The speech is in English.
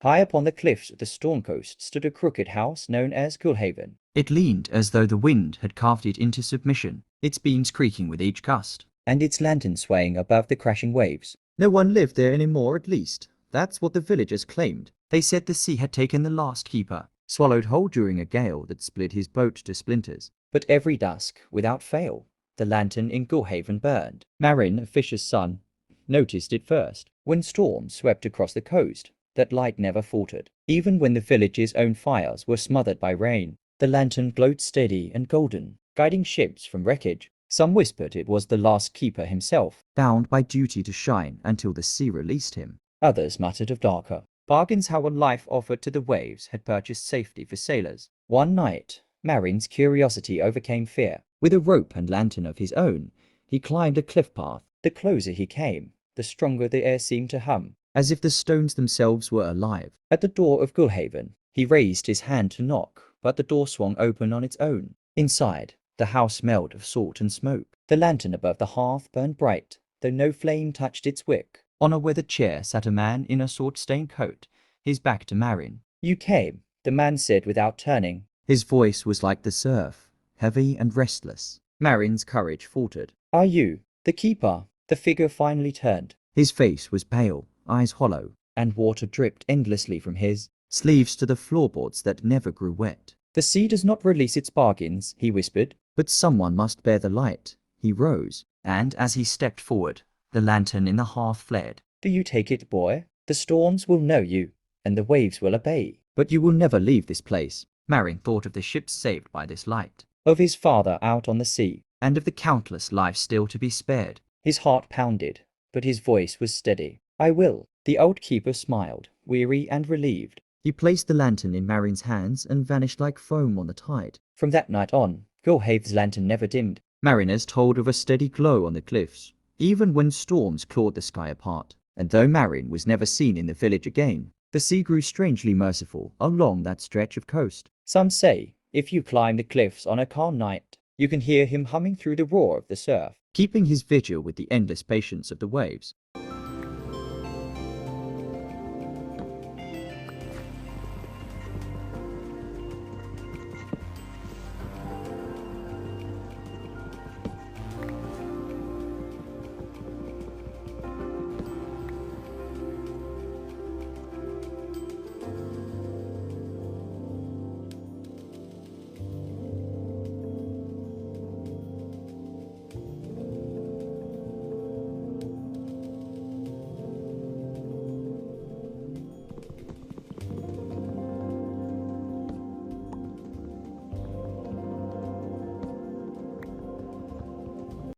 High up on the cliffs of the storm coast stood a crooked house known as Gulhaven. It leaned as though the wind had carved it into submission, its beams creaking with each gust, and its lantern swaying above the crashing waves. No one lived there anymore, at least. That's what the villagers claimed. They said the sea had taken the last keeper, swallowed whole during a gale that split his boat to splinters. But every dusk, without fail, the lantern in Gulhaven burned. Marin, a fisher's son, noticed it first. When storms swept across the coast, that light never faltered. Even when the village's own fires were smothered by rain, the lantern glowed steady and golden, guiding ships from wreckage. Some whispered it was the last keeper himself, bound by duty to shine until the sea released him. Others muttered of darker bargains how a life offered to the waves had purchased safety for sailors. One night, Marin's curiosity overcame fear. With a rope and lantern of his own, he climbed a cliff path. The closer he came, the stronger the air seemed to hum, as if the stones themselves were alive. At the door of Gulhaven, he raised his hand to knock, but the door swung open on its own. Inside, the house smelled of salt and smoke. The lantern above the hearth burned bright, though no flame touched its wick. On a weathered chair sat a man in a sword-stained coat, his back to Marin. "You came," the man said without turning. His voice was like the surf, heavy and restless. Marin's courage faltered. "Are you the keeper?" The figure finally turned. His face was pale, eyes hollow, and water dripped endlessly from his sleeves to the floorboards that never grew wet. "The sea does not release its bargains," he whispered. "But someone must bear the light." He rose, and as he stepped forward, the lantern in the hearth flared. "Do you take it, boy? The storms will know you, and the waves will obey." "But you will never leave this place." Marin thought of the ships saved by this light, of his father out on the sea, and of the countless lives still to be spared. His heart pounded, but his voice was steady. "I will." The old keeper smiled, weary and relieved. He placed the lantern in Marin's hands and vanished like foam on the tide. From that night on, Gulhaven's lantern never dimmed. Mariners told of a steady glow on the cliffs, even when storms clawed the sky apart. And though Marin was never seen in the village again, the sea grew strangely merciful along that stretch of coast. Some say, if you climb the cliffs on a calm night, you can hear him humming through the roar of the surf, keeping his vigil with the endless patience of the waves.